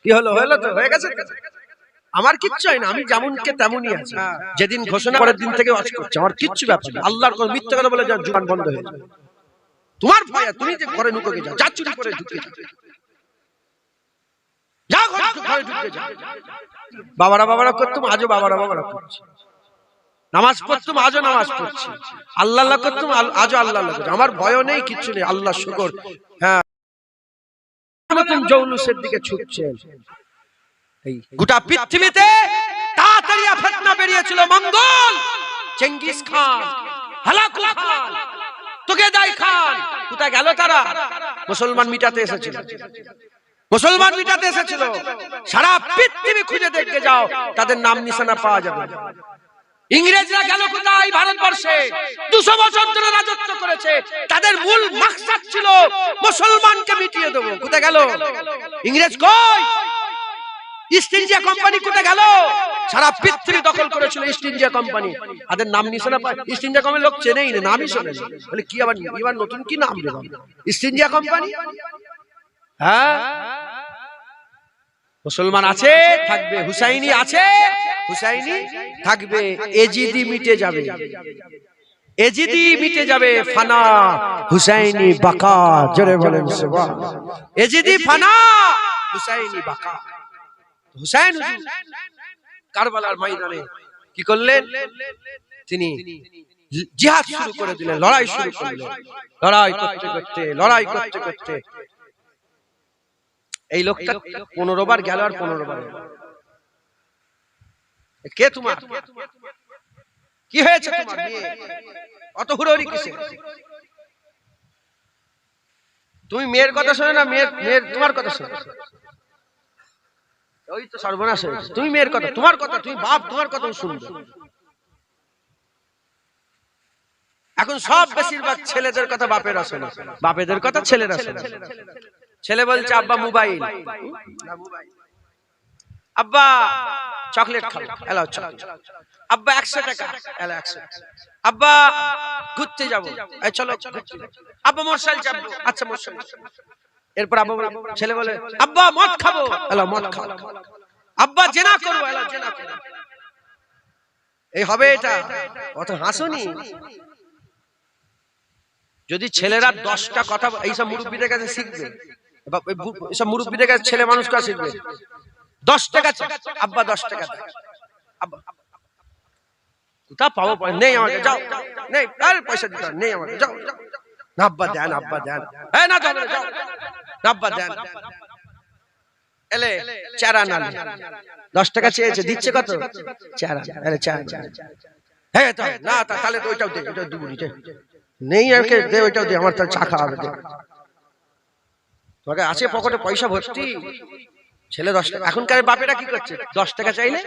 কি হলো? হলো তো, হয়ে গেছে। আমার কিচ্ছু হয় না, আমি যেমনকে তেমনই আছি। যেদিন ঘোষণা করার দিন থেকে ওয়াজ করছি, আমার কিচ্ছু ব্যাপার না। আল্লাহর কোন মিথ্যা কথা বলে যার জুবান বন্ধ হয়ে যায়। তোমার ভয়, তুমি যে ঘরে ঢুকে যাও, যা চুরি করে ঢুকে যাও, ঘরে ঢুকে যাও। বাবারা করতাম, আজও বাবারা করছি। নামাজ পড়তাম, আজও নামাজ পড়ছি। আল্লাহ করতাম, আজও আল্লাহ করছি। আমার ভয়ও নেই, কিচ্ছু নেই, আল্লাহ শুকর। হ্যাঁ, জৌলুসের দিকে ছুটছেন। এই গোটা পৃথিবীতে তাতারিয়া ফিতনা বেরিয়েছিল। মঙ্গল, চেঙ্গিস খান, হালাকু খান, তোগেদাই খান, কোথায় গেল তারা? মুসলমান মিটাতে এসেছিল, মুসলমান মিটাতে এসেছিল। সারা পৃথিবী খুঁজে দেখতে যাও, তাদের নাম নিশানা পাওয়া যাবে। ইংরেজরা গেল কোথায়? ভারতবর্ষে 200 বছর ধরে রাজত্ব করেছে। তাদের মূল মাকসাদ ছিল মুসলমানকে মিটিয়ে দেবো। কোথায় গেল ইংরেজ? কই? ইস্ট ইন্ডিয়া কোম্পানি কোথায় গেল? সারা পৃথিবী দখল করেছিল ইস্ট ইন্ডিয়া কোম্পানি। তাদের নাম নিশানা পায়। ইস্ট ইন্ডিয়া কোম্পানি লোক চেনেই না, নামই শোনে না। বলে কি এবার নতুন কি নাম দেব? East India company. হ্যাঁ, মুসলমান আছে, থাকবে। হুসাইনি আছে, হুসাইনি থাকবে। এজিদি মিটে যাবে, এজিদি মিটে যাবে। ফানা হুসাইনি বাকা। জোরে বলেন সুবহানাল্লাহ। এজিদি ফানা, হুসাইনি বাকা। হুসাইন কারবালার ময়দানে কি করলেন? তিনি জিহাদ শুরু করে দিলেন, লড়াই শুরু করলেন। লড়াই করতে করতে এই লোকটা 15 বার গেল, আর 15 বার। কে তোমার? কি হয়েছে তোমার? অত হুড়োহুড়ি কিসে? তুমি মেয়ের কথা শোনো না, মেয়ের তোমার কথা শোনো। ওই তো সর্বনাশ হয়েছে। তুমি মেয়ের কথা, তোমার কথা, তুমি বাপ, তোমার কথা শুনবে। এখন সব বেশিরভাগ ছেলেদের কথা বাপেরা শোনে, বাপেদের কথা ছেলেরা শোনে। ছেলে বলছে আব্বা মোবাইল, আব্বা চকলেট খাও, এলাও চকলেট। আব্বা 100 টাকা, এলাও 100। আব্বা ঘুরতে যাবো, এই চলো। আব্বা মশাল চাপবো, আচ্ছা মশাল। এরপর আব্বা ছেলে বলে আব্বা মদ খাবো, এলাও মদ খাও। আব্বা জেনা করবো, এলাও জেনা করবো। এই হবে এটা? অত হাসুনি। যদি ছেলেরা 10টা কথা এইসব মুরব্বীদের কাছে শিখবে, এইসব মুরব্বীদের কাছে ছেলে মানুষ কাছে শিখবে। 10 টাকা আব্বা, 10 টাকা আব্বা, কোথা পাবো? নেই আমাকে, যাও। নেই, আর পয়সা দিতে নেই আমাকে, যাও। না আব্বা দেন, আব্বা দেন। এই না, যাও যাও, আব্বা দেন। এলে চারা না, 10 টাকা চেয়েছে, দিচ্ছে কত? চারা। আরে চারা, হ্যাঁ তো না, তাহলে তো ওইটাও দে, ওইটাও দুগুনি নেই, আমাকে দে, ওইটাও দে, আমার তার চা খাওয়া হবে। তোকে আছে পকেটে পয়সা ভর্তি। ছেলে 10 টাকা। এখনকার বাপেরা কি করছে? 10 টাকা চাইলে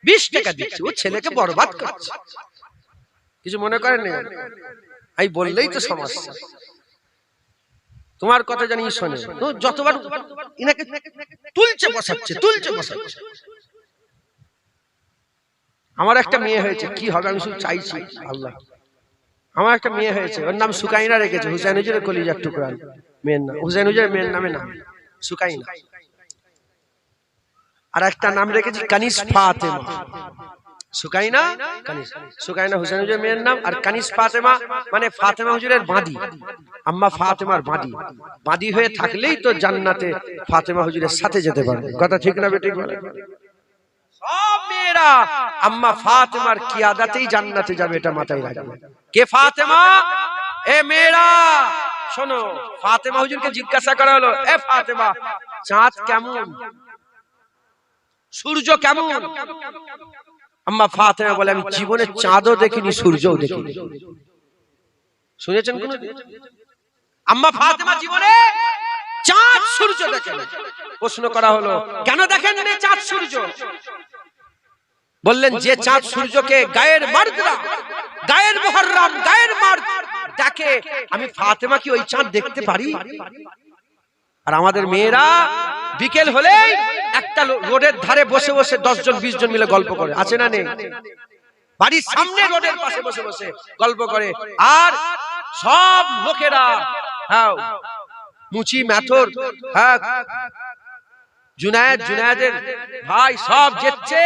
20 টাকা দিচ্ছে। ও ছেলেকে বরবাদ করছে। কিছু মনে করেন না, আমি বললেই তো সমস্যা। তোমার কথা জানি শোনে, তো যতবার ইনাকে তুলছে বসাচ্ছে। আমার একটা মেয়ে হয়েছে, কি হবে আমি শুধু চাইছি আল্লাহ। আমার একটা মেয়ে হয়েছে, ওর নাম সুকাইনা রেখেছে। হুসাইন হুজুরের কলিজার টুকরা মেয়ের নাম। হুসাইন হুজুরের মেয়ের নামে নাম সুকাইনা। আর একটা নাম রেখেছি কানিস ফাতেমা। সুকাইনা, কানিস। সুকাইনা হুসাইন হুজুরের মেয়ের নাম, আর কানিস ফাতেমা মানে ফাতেমা হুজুরের বাঁধি। আম্মা ফাতেমার বাঁধি। বাঁধি হয়ে থাকলেই তো জান্নাতে ফাতেমা হুজুরের সাথে যেতে পারবে। কথা ঠিক না বেঠিক? সব মেয়েরা আম্মা ফাতেমার কিয়াদাতেই জান্নাতে যাবে, এটা মাথায় রাখবে। কে ফাতেমা? এ মেয়েরা শোনো, ফাতেমা হুজুরকে জিজ্ঞাসা করা হলো, এ ফাতেমা চাঁদ কেমন, সূর্য কেমন? আম্মা ফাতেমা বলে আমি জীবনে চাঁদও দেখিনি, সূর্যও দেখিনি। শুনেছেন কোন? আম্মা ফাতেমা জীবনে চাঁদ সূর্য দেখেন। প্রশ্ন করা হলো কেন দেখেন না চাঁদ সূর্য? বললেন যে চাঁদ সূর্যকে গায়ের মার্দরা, গায়ের মুহররম, গায়ের মার্দ দেখে, আমি ফাতেমা কি ওই চাঁদ দেখতে পারি? আর আমাদের মেয়েরা বিকেল হলেই একটা রোডের ধারে বসে বসে 10 জন 20 জন মিলে গল্প করে, আছে না নেই? বাড়ির সামনে রোডের পাশে বসে বসে গল্প করে। আর সব লোকেরা, হ্যাঁ মুচি মেথর, হ্যাঁ জুনায়েদের ভাই সব যেচ্ছে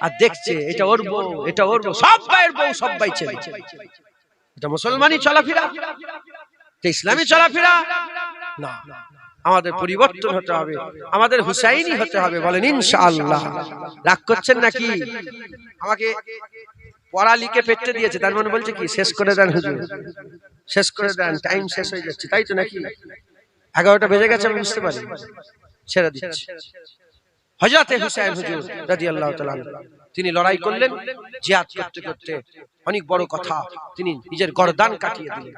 আর দেখছে, এটা ওর বউ, এটা ওর বউ, সব ভাইয়ের বউ, সব ভাই ছেলে। এটা মুসলমানি চলাফেরা, এটা ইসলামী চলাফেরা না। আমাদের পরিবর্তন হতে হবে, আমাদের হুসাইনি হতে হবে, বলেন ইনশাআল্লাহ। রাগ করছেন নাকি? আমাকে পড়া লিখে পেটে দিয়েছে, তার মানে বলছে কি শেষ করে দেন হুজুর, শেষ করে দেন, টাইম শেষ হয়ে যাচ্ছে, তাই তো নাকি? 11টা বেজে গেছে, আমি বুঝতে পারি, ছেড়ে দিচ্ছি। হযরতে হুসাইন হুজুর রাদিয়াল্লাহু তাআলা তিনি লড়াই করলেন, জিহাদ করতে করতে অনেক বড় কথা, তিনি নিজের গর্দান কাটিয়ে দিলেন।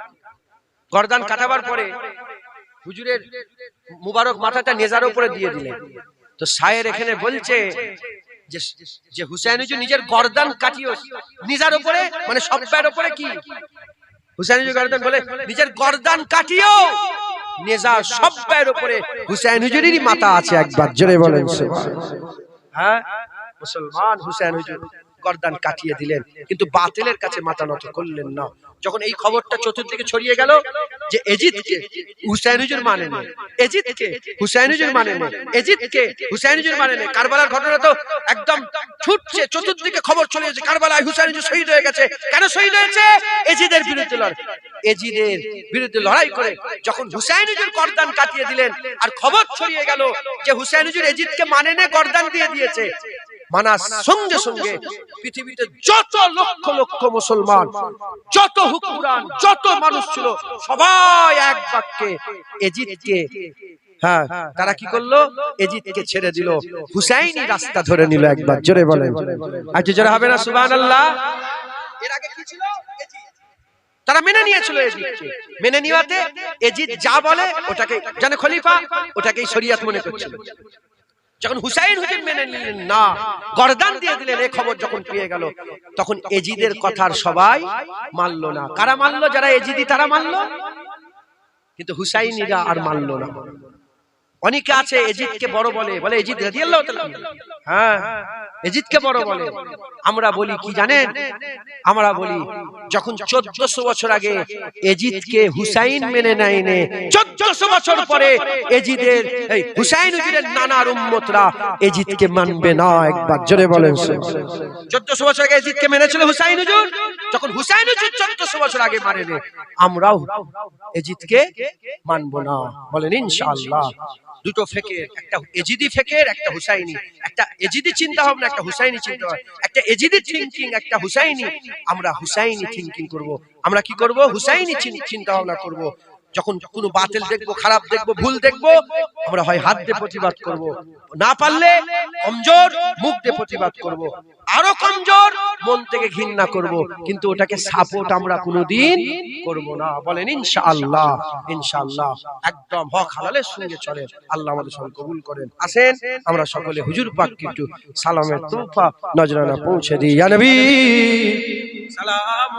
গর্দান কাটাবার পরে হুজুরের মুবারক মাথাটা নেজার উপরে দিয়ে দিলেন। তো শায়ের এখানে বলছে যে হুসাইন হুজুর নিজের গর্দান কাটিয়ে নেজার উপরে, মানে সব পায়ের উপরে কি হুসাইন হুজুর গর্দান বলে নিজের গর্দান কাটিয়েও নেজার সব পায়ের উপরে হুসাইন হুজুরেরই মাথা আছে। একবার জোরে বলেন সুবহানাল্লাহ। হ্যাঁ, মুসলমান হুসাইন হুজুর গর্দান কাটিয়ে দিলেন, কিন্তু বাতিলের কাছে মাথা নত করলেন না। যখন এই খবরটা চতুর্দিকে ছড়িয়ে গেল যে এজিদকে হুসাইন হুজুর মানে না, এজিদকে হুসাইন হুজুর মানে না, এজিদকে হুসাইন হুজুর মানে না, কারবালার ঘটনা তো একদম ছুটছে, চতুর্দিকে খবর ছড়িয়েছে কারবালায় হুসাইন হুজুর শহীদ হয়ে গেছে। কেন শহীদ হয়েছে? এজিদের বিরুদ্ধে লড়াই, এজিদের বিরুদ্ধে লড়াই করে যখন হুসাইন হুজুর গর্দান কাটিয়ে দিলেন, আর খবর ছড়িয়ে গেল যে হুসাইন হুজুর এজিদকে মানে না, গর্দান দিয়ে দিয়েছে, মানার সঙ্গে সঙ্গে পৃথিবীতে যত লক্ষ লক্ষ মুসলমান, যত হুকুমরান, যত মানুষ ছিল, সবাই এক বাক্যে এজিদকে, হ্যাঁ, তারা কি করলো? এজিদকে ছেড়ে দিল, হুসাইনি রাস্তা ধরে নিল। একবার জোরে বলেন, আচ্ছা জোরে হবে না সুবহানাল্লাহ? এর আগে কি ছিল? তারা মেনে নিয়েছিল এজিদকে, মেনে নিওয়াতে এজিদ যা বলে ওটাকে জানে খলিফা, ওটাকেই শরীয়ত মনে করছিল। যখন হুসাইন হুজুর মেনে নিলেন না, গর্দান দিয়ে দিলেন, এই খবর যখন পেয়ে গেল, তখন এজিদের কথার সবাই মানল না। কারা মানল? যারা এজিদি তারা মানল, কিন্তু হুসাইনিরা আর মানল না। অনেকে আছে এজিদকে বড় বলে, বলে এজিদ রাদিয়াল্লাহু তাআলা, হ্যাঁ এজিদকে বড় বলে। আমরা বলি কি জানেন? আমরা বলি যখন 1400 বছর আগে এজিদকে হুসাইন মেনে নেয়নি, 1400 বছর পরে এজিদের এই হুসাইন হুজুরের নানার উম্মতরা এজিদকে মানবে না। একবার জোরে বলেন। 1400 বছর আগে এজিদকে মেনেছিল হুসাইন হুজুর, যখন হুসাইন হুজুর 1400 বছর আগে মানেনি, আমরাও এজিদকে মানব না। বলেন ইনশাআল্লাহ। দুটো ফেকের, একটা এজিদি ফেকের, একটা হুসাইনি, একটা এজিদি চিন্তা ভাবনা, একটা হুসাইনি চিন্তা ভাবনা, একটা এজিদি থিংকিং, একটা হুসাইনি। আমরা হুসাইনি থিংকিং করব। আমরা কি করব? হুসাইনি চিন্তা ভাবনা করব। যখন কোনো বাতিল দেখবো, খারাপ দেখবো, ভুল দেখবো, আমরা হয় হাত দিয়ে প্রতিবাদ করব, না পারলে কমজোর মুখ দিয়ে প্রতিবাদ করব, আরো কমজোর মন থেকে ঘৃণা করব, কিন্তু ওটাকে সাপোর্ট আমরা কোনোদিন করব না। বলেন ইনশাআল্লাহ। ইনশাআল্লাহ একদম হক হালালের সঙ্গে চলে। আল্লাহ আমাদের সঙ্গে কবুল করেন। আসেন আমরা সকলে হুজুর পাককে একটু সালামের তোহফা নজরানা পৌঁছে দিই। ইয়া নবী সালাম।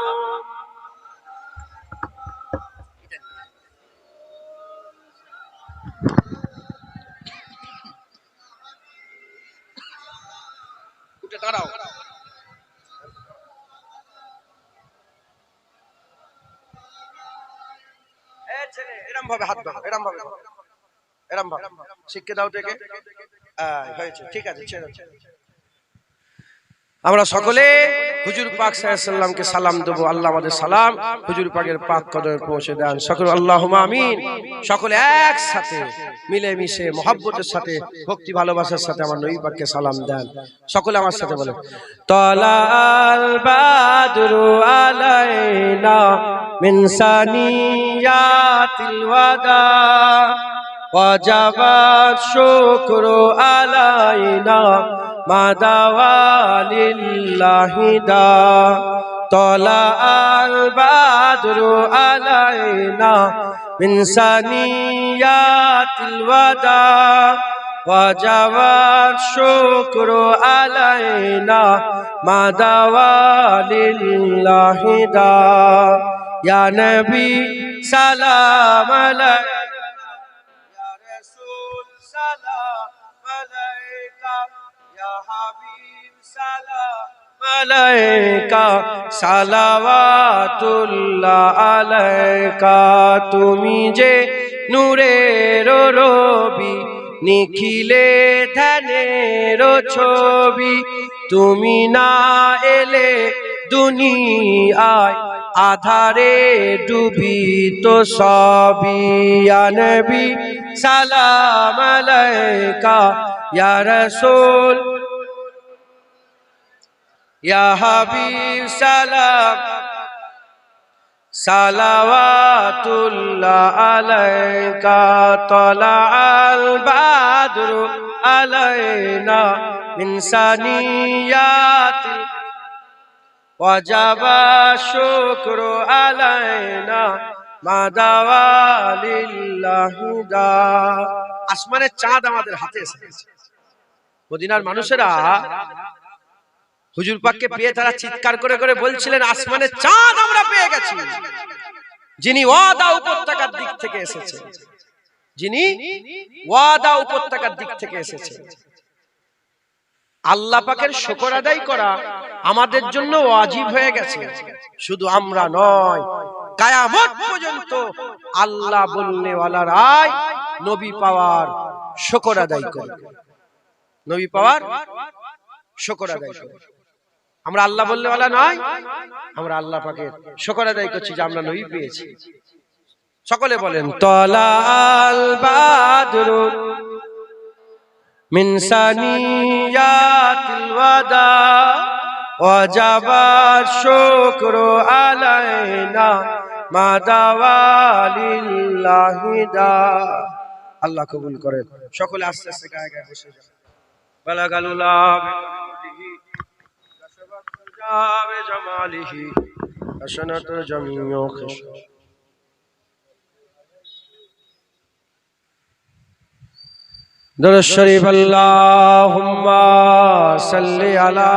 উঠে দাঁড়াও। এরম ভাবে হাত দাও, এরম ভাবে, এরম ভাবে শিখে দাও থেকে হয়েছে, ঠিক আছে, ছেড়ে। আমরা সকলে হুজুর পাক সাল্লাল্লাহু আলাইহি সাল্লামকে সালাম দেব। আল্লাহ আমাদের সালাম হুজুর পাকের পাক কদমে পৌঁছে দেন। সকলে আল্লাহুম্মা আমিন। সকলে একসাথে মিলে মিশে মহব্বতের সাথে, ভক্তি ভালোবাসার সাথে আমার নবী পাককে সালাম দেন। সকলে আমার সাথে বলেন, তালাল বাদরু আলাইনা মিন সানিয়াতিল ওয়াদা ওয়াজাবাত শুকরু আলাইনা মাদাওয়ালিল্লাহি দা তলা আল বাদরু আলাইনা মিন সানিয়াতিল ওয়াদা ওয়াজাবাত শুকরু আলাইনা মাদাওয়ালিল্লাহি দা ইয়া নবী সালাম আলাইকা ইয়া রাসূল সালাম আলাইকা ইয়া হাবিব সালাম আলাইকা সালাওয়াতুল্লাহ আলাইকা। তুমি যে নূরের রবি নিখিলে ধ্যানের ছবি, তুমি না এলে দুনিয়ায় আধারে ডুবিত সবই। ইয়া নবী সালাম আলাইকা, ইয়া রাসূল ইয়া হাবিব সালাম সালাওয়াতুল্লাহ আলাইকা। তালাআল বাদরু আলাইনা মিন সানিয়াতিল ওয়াজাবা শুকরু আলাইনা মা দাওয়া লিল্লাহি দা। আসমানের চাঁদ আমাদের হাতে এসেছে। মদিনার মানুষেরা হুজুর পাককে পেয়ে তারা চিৎকার করে করে বলছিলেন, আসমানের চাঁদ আমরা পেয়ে গেছি, যিনি ওয়াদা উপত্যকার দিক থেকে এসেছে, যিনি ওয়াদা উপত্যকার দিক থেকে এসেছে। আল্লাহ পাকের শুকর আদায় করা আমাদের জন্য ওয়াজিব হয়ে গেছে। শুধু আমরা নয়, কিয়ামত পর্যন্ত আল্লাহ বলনে ওয়ালারাই নবী পাওয়ার শুকর আদায় করে, নবী পাওয়ার শুকর আদায় করে। আমরা আল্লাহ বললে ওয়ালা নয়, আমরা আল্লাহ পাকের শুকর আদায় করছি যে আমরা নবী পেয়েছি। সকলে বলেন, তালাল বাদরু মিন সানিয়াতিল ওয়াদা ওয়াজাবা শুকরু আলাইনা মা দাওয়া লিল্লাহি দা। আল্লাহ কবুল করেন। সকলে আস্তে আস্তে গায়ে গায়ে বসে যান। বালাগালুল্লাহ বিহি কাশাবাতুল জাবে জামালিহি হাসানাতু জামিউ খিশ। দরুদ শরীফ আল্লাহুম্মা সাল্লি আলা।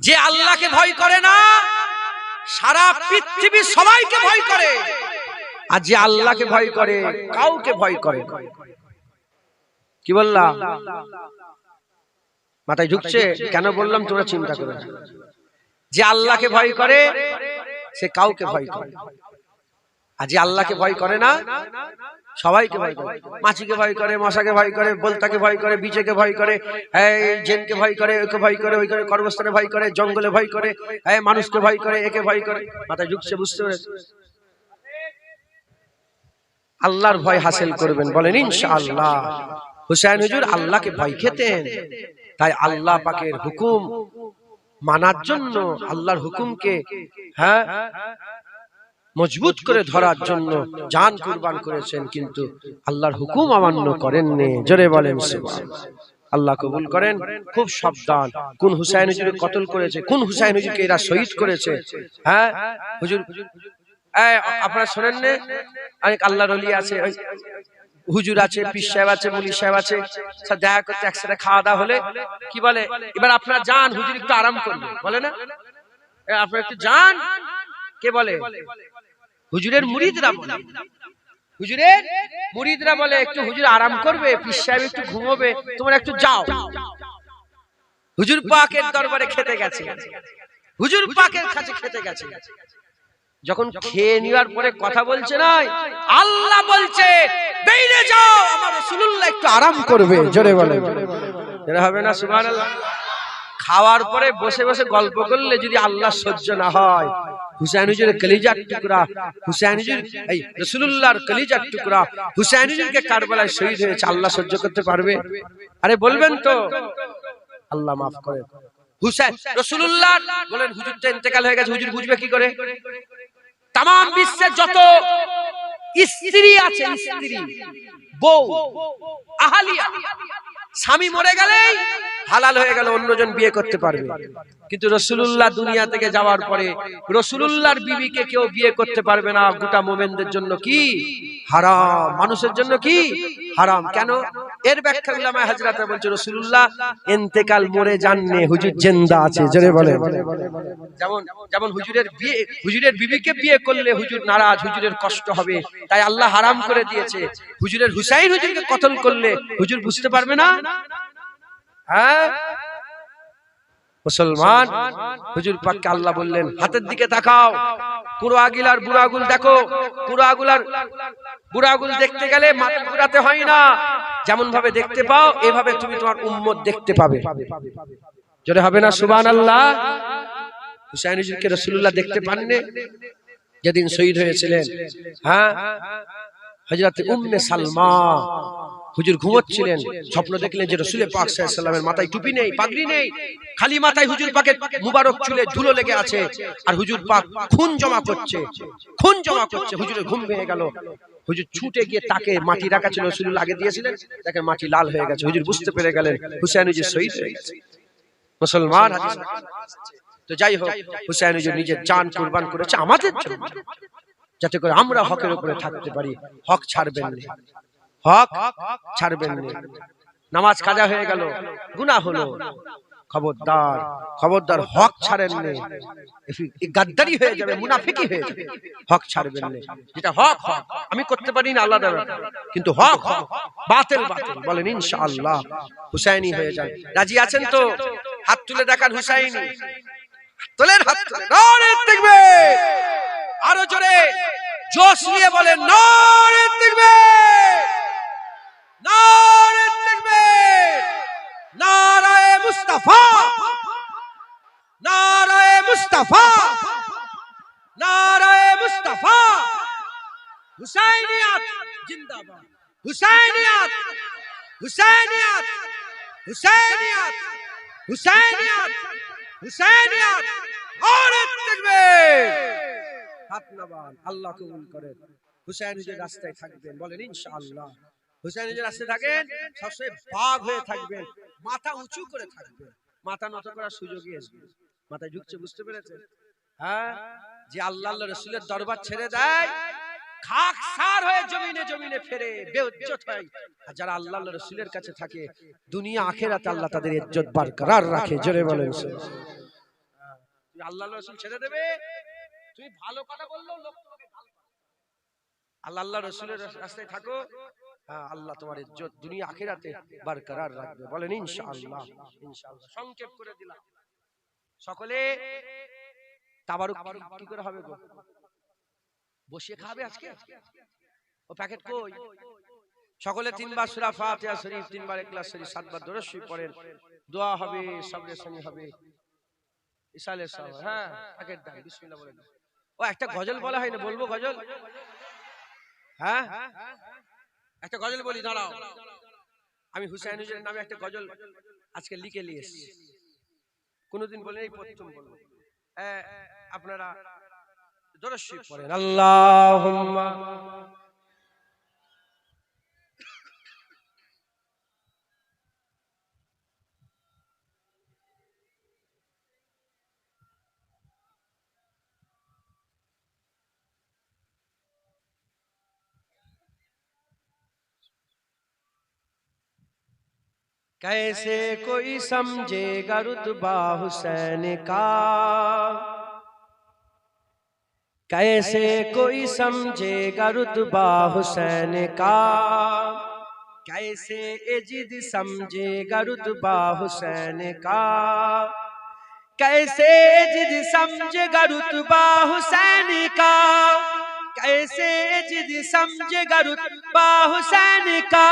যে আল্লাহকে ভয় করে না, সারা পৃথিবী সবাইকে ভয় করে, আর যে আল্লাহকে ভয় করে কাউকে ভয় করে। কি বললাম? মাথায় ঢুকছে? কেন বললাম তোমরা চিন্তা করো। যে আল্লাহকে ভয় করে সে কাউকে ভয় করে, আর যে আল্লাহকে ভয় করে না সবাইকে ভয় করে। মাছিকে ভয় করে, মশাকে ভয় করে, বলতাকে ভয় করে, বিচেকে ভয় করে, জেনকে ভয় করে, ওকে ভয় করে, ওই করে কর্মস্থানে ভয় করে, জঙ্গলে ভয় করে, মানুষকে ভয় করে, একে ভয় করে। মাথায় ঢুকছে? বুঝতে পেরেছে? আল্লাহর ভয় হাসিল করবেন, বলেন ইনশাআল্লাহ। হুসাইন হুজুর আল্লাহকে ভয় খেতেন, তাই আল্লাহ পাকের হুকুম মানার জন্য, আল্লাহর হুকুমকে মজবুত করে ধরার জন্য জান কুরবান করেছেন, কিন্তু আল্লাহর হুকুম অমান্য করেননি। জোরে বলেন সুবহানাল্লাহ। আল্লাহ কবুল করেন। খুব সাবধান, কোন হুসাইন হুজুরকে কতল করেছে, কোন হুসাইন হুজুরকে এরা শহীদ করেছে। হুজুর আপনারা শোনেন না, অনেক আল্লাহর ওলি আছে, হুজুর আছে, পীর সাহেব আছে, মুলি সাহেব আছে, সব দেখা করতে একসাথে খাওয়া দাওয়া হলে কি বলে, এবার আপনারা যান, হুজুর একটু আরাম করবে, বলে না? আপনারা একটু যান, কে বলে? হুজুরের মুরিদরা বলে, হুজুরের মুরিদরা বলে একটু হুজুর আরাম করবে, পীর সাহেব একটু ঘুমোবে, তোমরা একটু যাও। হুজুর পাকের দরবারে খেতে গেছে, হুজুর পাকের কাছে খেতে গেছে। যখন খেয়ে নেওয়ার পরে কথা বলছে না, আল্লাহ বলছে বেরিয়ে যাও, আমার রাসূলুল্লাহ একটু আরাম করবে। জোরে বলে, এরা হবে না সুবহানাল্লাহ। খাওয়ার পরে বসে বসে গল্প করলে যদি আল্লাহ সহ্য না হয়, হুসাইন হুজুরের কলিজার টুকরা, হুসাইন হুজুর এই রাসূলুল্লাহর কলিজার টুকরা, হুসাইন হুজুরকে কারবালায় শহীদ হয়েছে, আল্লাহ সহ্য করতে পারবে? আরে বলবেন তো? আল্লাহ মাফ করে। হুসাইন রাসূলুল্লাহ বলেন, হুজুর তো ইন্তেকাল হয়ে গেছে, হুজুর বুঝবে কি করে? তাম বিশ্বের যত স্ত্রী আছে, স্ত্রী বউ আহালিয়া, স্বামী মরে গেলেই হালাল হয়ে গেল, অন্যজন বিয়ে করতে পারবে। কিন্তু রাসূলুল্লাহ দুনিয়া থেকে যাওয়ার পরে রাসূলুল্লাহর বিবিকে কেউ বিয়ে করতে পারবে না। গোটা মুমিনদের জন্য কি হারাম, মানুষের জন্য কি হারাম। কেন? এর ব্যাখ্যা উলামায়ে হাজরাতরা বলছে, রাসূলুল্লাহ ইন্তেকাল মরে যাননি, হুজুর জিন্দা আছে। জোরে বলেন। যেমন হুজুরের বিবিকে বিয়ে করলে হুজুর নারাজ, হুজুরের কষ্ট হবে, তাই আল্লাহ হারাম করে দিয়েছে। হুজুরের হুসাইন হুজুরকে কতল করলে হুজুর বুঝতে পারবে না। মুসলমান, হুজুর পাককে আল্লাহ বললেন হাতের দিকে তাকাও, পুরো আঙুল আর বুড়ো আঙুল দেখো। পুরো আঙুল আর বুড়ো আঙুল দেখতে গেলে মাথা ঘুরাতে হয় না, যেমন ভাবে দেখতে পাও এভাবে তুমি তোমার উম্মত দেখতে পাবে। জোরে হবে না সুবহানাল্লাহ? হুসাইন হুজুরকে রাসূলুল্লাহ দেখতে পাননি যেদিন শহীদ হয়েছিলেন। হ্যাঁ, হযরত উম্মে সালমা হুজুর ঘুমোচ্ছিলেন, স্বপ্ন দেখলেন যে রাসূল পাক সাল্লাল্লাহু আলাইহি ওয়াসাল্লামের মাথায় টুপি নেই, পাগড়ি নেই, খালি মাথায় হুজুর পাকের মুবারক চুলে ধুলো লেগে আছে, আর হুজুর পাক খুন জমা করছে, খুন জমা করছে। হুজুরের ঘুম ভেঙে গেল। হুজুর ছুটে গিয়ে তাকে মাটি রাখা ছিল, রাসূলুল্লাহ আগে দিয়েছিলেন, দেখেন মাটি লাল হয়ে গেছে। হুজুর বুঝতে পেরে গেলেন হুসাইন হুজুর শহীদ হয়ে গেছে। মুসলমান, তো যাই হোক, হুসাইন হুজুর নিজের জান কুরবান করেছে আমাদের জন্য, যাতে করে আমরা হকের উপরে থাকতে পারি। হক ছাড়বেন না, হক ছাড়বেন না। নামাজ কাজা হয়ে গেল, গুনাহ হলো, খবরদার, খবরদার, হক ছাড়েন না, গাদ্দারি হয়ে যাবে, মুনাফিকি হয়ে যাবে। হক ছাড়বেন না, যেটা হক হক, আমি করতে পারি না আল্লাহ দেওয়া, কিন্তু হক হক, বাতিল বাতিল। বলেন ইনশাআল্লাহ হুসাইনি হয়ে যান। রাজি আছেন তো? হাত তুলে দেখান হুসাইনি, তোলেন হাত তুলে, নারে তাকবীর, আরো জোরে জোশ নিয়ে বলেন নারে তাকবীর, নারে তাকবীর, নারায়ে মুস্তাফা, নারায়ে মুস্তাফা, নারায়ে মুস্তাফা। হুসাইনিয়াত জিন্দাবাদ, হুসাইনিয়াত, হুসাইনিয়াত, হুসাইনিয়াত, হুসাইনিয়াত, হুসাইনিয়াত, নারে তাকবীর। হাত নামান, আল্লাহ কবুল করেন। হুসাইন হুজুরের রাস্তায় থাকবেন, বলেন ইনশাআল্লাহ। হুসাইন হুজুরের রাস্তায় থাকেন, সবসময় বাঘ হয়ে থাকবেন, মাথা উঁচু করে থাকবেন, মাথা নত করার সুযোগই আসবে। মাথায় ঢুকছে, বুঝতে পেরেছেন? হ্যাঁ, যে আল্লাহ রাসূলের দরবার ছেড়ে দেয়, খাকসার হয়ে জমিনে জমিনে ফেরে, বেইজ্জত হয়। আর যারা আল্লাহ রাসূলের কাছে থাকে, দুনিয়া আখিরাতে আল্লাহ তাদের ইজ্জত বরকরার রাখে। জোরে বলেন আল্লাহ রাসূল ছেড়ে দেবে, তুমি ভালো কথা বললেও লোক তোমাকে গাল পাবে। আল্লাহ রাসূলের রাস্তায় থাকো, আল্লাহ তোমার ইজ্জত দুনিয়া আখিরাতে বরকরার রাখবে। বলেন ইনশাআল্লাহ, ইনশাআল্লাহ। সংক্ষেপ করে দিলাম। সকলে তাবারুক কি করে হবে গো? বসিয়ে খাবে আজকে? ও প্যাকেট কই? সকলে তিনবার সূরা ফাতিহা শরীফ, তিনবার ইখলাস শরীফ, সাতবার দরুদ শরীফ পড়েন। দোয়া হবে, সবরে সঙ্গে হবে, ইসালে সব। হ্যাঁ, প্যাকেট দাও, বিসমিল্লাহ বলেন। ও একটা গজল বলা হয় না, বলবো গজল? হ্যাঁ, একটা গজল বলি, দাঁড়াও। আমি হুসাইন হুজুরের নামে একটা গজল আজকে লিখে নিয়ে এসেছি, কোনদিন বলেন, এই প্রথম বলবো। আপনারা দরুদ শরীফ পড়েন। আল্লাহুম্মা कैसे कोई समझेगा रुतबा हुसैन का, कैसे कोई समझेगा रुतबा हुसैन का, कैसे ये जिद समझेगा रुतबा हुसैन का, कैसे ये जिद समझेगा रुतबा हुसैन का, कैसे ये जिद समझेगा रुतबा हुसैन का।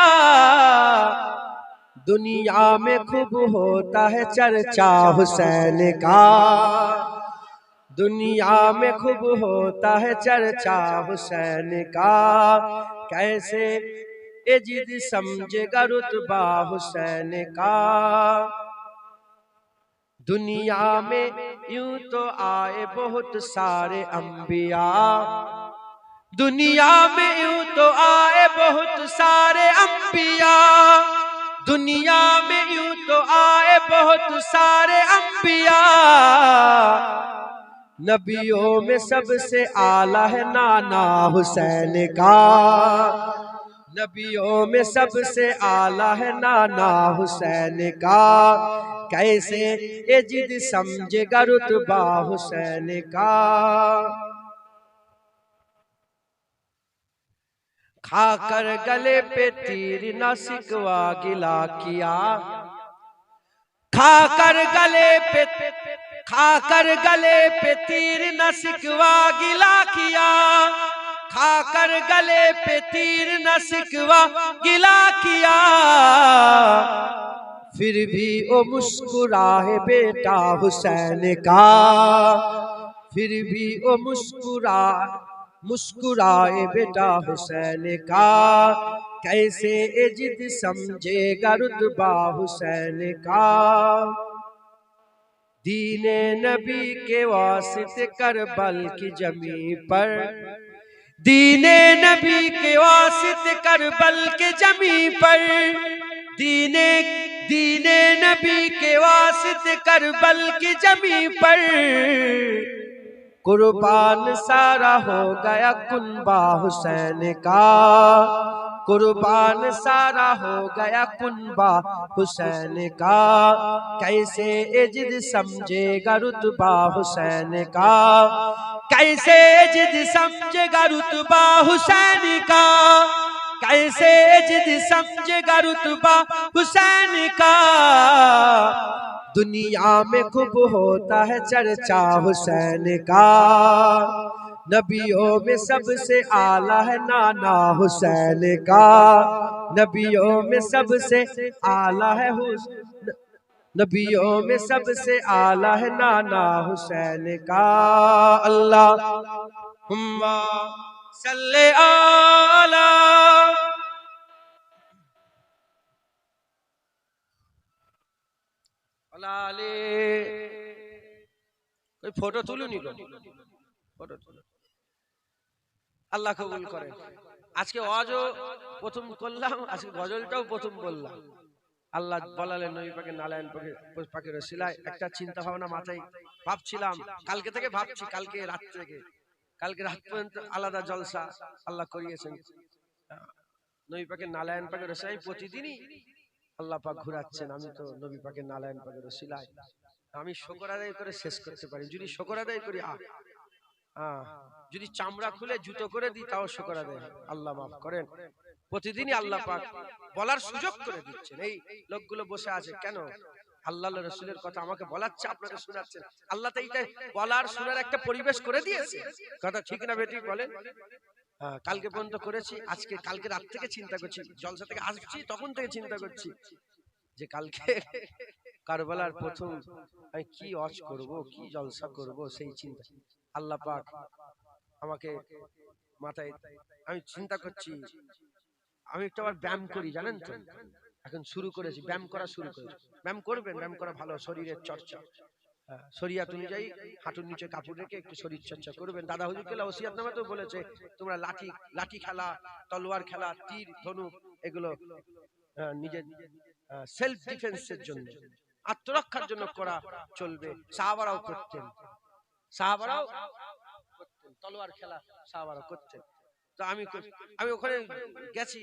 दुनिया में खूब होता है चर्चा हुसैन का, दुनिया में खूब होता है चर्चा हुसैन का, कैसे ये जिद समझेगा रुतबा हुसैन का। दुनिया में यूं तो आए बहुत सारे अंबिया, दुनिया में यूं तो आए बहुत सारे अंबिया, दुनिया में यूं तो आए बहुत सारे अंबिया, नबियों में सबसे आला है नाना हुसैन का, नबियों में सबसे आला है नाना हुसैन का, कैसे ये जिद समझेगा रुतबा हुसैन का। खाकर गले पे तीर न सिकवा गिला किया, खाकर गले पे तीर न सिकवा गिला किया, खाकर गले पे तीर न सिकवा गिला किया, फिर भी वो मुस्कुराए बेटा हुसैन का, फिर भी वो मुस्कुराए बेटा हुसैन का, कैसे ये जिद समझेगा रुतबा हुसैन का। दीने नबी के वास्ते करबल की जमी पर, दीने नबी के वास्ते करबल के जमी पर, दीने नबी के वास्ते करबल की जमी पर, कुर्बान सारा हो गया कुनबा हुसैन का, कुर्बान सारा हो गया कुनबा हुसैन का, कैसे ये जिद समझेगा रुतबा हुसैन का, कैसे जिद समझेगा रुतबा हुसैन का, कैसे जिद समझेगा रुतबा हुसैन का। दुनिया में खूब होता है चर्चा हुसैन का, नबियों में सबसे आला है नाना हुसैन का, नबियों में सबसे आला है नबियों में सबसे आला है नाना हुसैन का। अल्लाहुम्मा सल्ले आला अलाले। कोई फोटो তুলুনি গো, फोटो তুলো। আল্লাহ কবুল করে। আজকে ওয়াজও প্রথম করলাম, আজকে গজলটাও প্রথম বললাম। আল্লাহ বলালেন নবী পাকের নারায়ণ পাকের ওসিলায় একটা চিন্তা ভাবনা মাথায় ভাবছিলাম, কালকে থেকে ভাবছি, কালকে রাত থেকে, কালকে রাত পর্যন্ত আলাদা জলসা আল্লাহ করিয়েছেন। নবী পাকের নারায়ণ পাকের ওসিলায় প্রতিদিনই আল্লাহ পাক ঘুরাচ্ছেন। আমি তো নবী পাকের নারায়ণ পাকের ওসিলায় আমি শুকর আদায় করে শেষ করতে পারি। যদি শুকর আদায় করি যদি চামড়া খুলে জুতো করে দিই তাও শুকর আদায়। আল্লাহ মাফ করেন। প্রতিদিনই আল্লাহ পাক বলার সুযোগ করে দিচ্ছেন। এই লোকগুলো বসে আছে কেন? আল্লাহ রাসূলের কথা আমাকে বলাচ্ছে, আপনাকে শোনাচ্ছেন। আল্লাহ তো এইটা বলার শোনার একটা পরিবেশ করে দিয়েছে। কথা ঠিক না বেটি বলেন? কালকে পর্যন্ত করেছি, আজকে কালকে রাত থেকে চিন্তা করছি, জলসা থেকে আসছি তখন থেকে চিন্তা করছি যে কালকে কারবালার প্রথম আমি কি ওয়াজ করব, কি জলসা করব, সেই চিন্তা আল্লাহ পাক আমাকে মাথায়, আমি চিন্তা করছি। আমি একটু আবার ব্যায়াম করি, জানেন তো, এখন শুরু করেছি, ব্যায়াম করা শুরু করেছি। ব্যায়াম করবেন, ব্যায়াম করা ভালো, শরীরের চর্চা। শরিয়াত অনুযায়ী হাঁটুর নিচে কাপড় রেখে একটু শরীর চর্চা করবেন। দাদা হুজুর কেলা ওসিয়াতনামাতেও বলেছে তোমরা লাঠি খেলা, তলোয়ার খেলা, তীর ধনুক, এগুলো নিজের সেলফ ডিফেন্সের জন্য, আত্মরক্ষার জন্য করা চলবে। সাহাবারাও করতেন, তলোয়ার খেলা সাহাবারা করতেন। তো আমি ওখানে গেছি,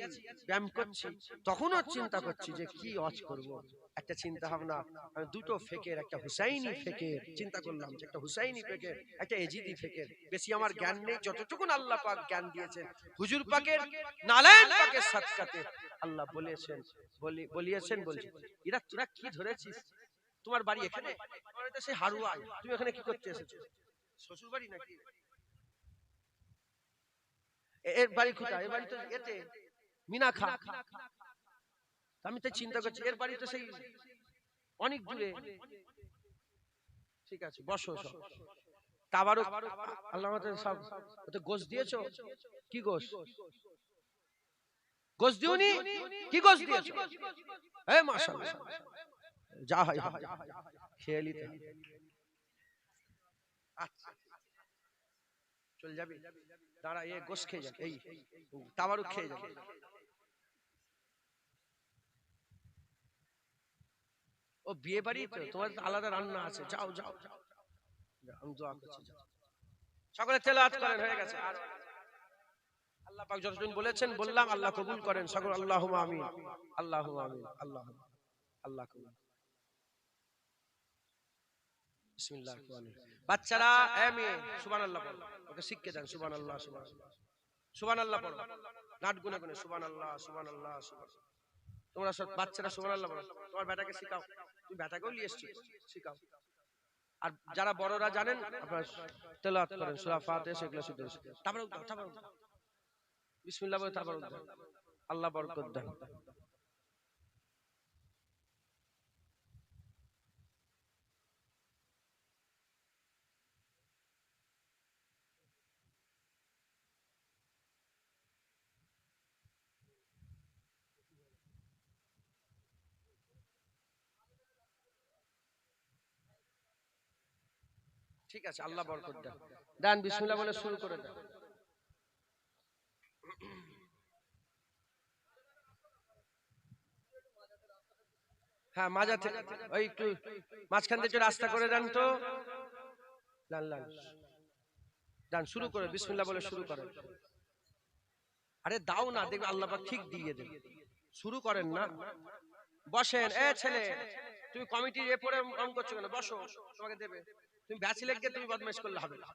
ব্যায়াম করছি, তখনও চিন্তা করছি যে কি ওয়াজ করব। একটা চিন্তা ভাবনা, দুটো ফেকের, একটা হুসাইনি ফেকের চিন্তা করলাম, যে একটা হুসাইনি ফেকের, একটা এজিদি ফেকের। বেশি আমার জ্ঞান নেই, যতটুকু আল্লাহ পাক জ্ঞান দিয়েছেন হুজুর পাকের নারায়ণ পাকের সাদকাতে আল্লাহ বলিয়েছেন। বলছি এরা তোরা কি ধরেছিস? তোমার বাড়ি এখানে, সেই হারুয়ায়, তুমি এখানে কি করতে এসেছো? শ্বশুর বাড়ি নাকি? এর বাড়ি কোথায়? এর বাড়ি তো এতে মিনাখা। আমি তো চিন্তা করছি এর বাড়ি তো সেই অনেক দূরে। ঠিক আছে, বসো। তাবারও আল্লাহ আমাদের সব ওতে গোশ দিয়েছো। কি গোশ? গোশ দিওনি? কি গোশ দিয়েছো? এই মাশাআল্লাহ, যা হয় খেয়ে নিতে। আচ্ছা চল যাবি, দাঁড়া, এ গোশ খেয়ে যাবে, এই তাবারও খেয়ে যাবে। ও বিয়ে বাড়ি তো, তোমার আলাদা রান্না আছে, যাও। আমি দোয়া করছি, সকলে তেলাওয়াত করেন, হয়ে গেছে। আর আল্লাহ পাক যতদিন বলেছেন বললাম, আল্লাহ কবুল করেন সকল। আল্লাহুম্মা আমিন, আল্লাহুম্মা আমিন, আল্লাহ কবুল। বিসমিল্লাহির রহমানির রহিম। বাচ্চারা আমি সুবহানাল্লাহ পড়ো, ওকে শিখিয়ে দেন সুবহানাল্লাহ, সুবহানাল্লাহ পড়ো, নাট গুনে গুনে সুবহানাল্লাহ। তোমরা সব বাচ্চারা সুবহানাল্লাহ পড়ো, তোমার বেটাকে শেখাও। তুমি ব্যাটাকেও নিয়ে এসেছিস, শিখাও। আর যারা বড়রা জানেন আপনারা তেলাওয়াত করেন সূরা ফাতিহা, সেগুলো শুদ্ধ তারপরে বিসমিল্লাহ বলে তারপরে আল্লাহ বরকত দেন। ঠিক আছে, আল্লাহ বরকত দেন। দেন বিসমিল্লাহ বলে শুরু করে দেন। হ্যাঁ, মাঝা থেকে ওই একটু মাঝখান থেকে রাস্তা করে দেন তো। দেন শুরু করে বিসমিল্লাহ বলে শুরু করেন। আরে দাও না, দেখবে আল্লাহ পাক ঠিক দিয়ে দেবে। শুরু করেন না, বসেন। এ ছেলে, তুমি কমিটির এ পরে অন করছো কেন? বসো, তোমাকে দেবে। তুমি ব্যাচিলেটকে তুমি বদমাইশ করলে হবে না।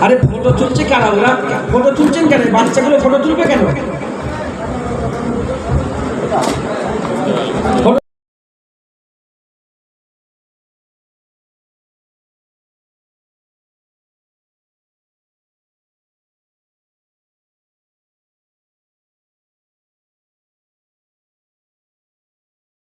আরে ফটো তুলছে কারা? ওরা ফটো তুলছেন কেন? বাচ্চাগুলো ফটো তুলবে কেন?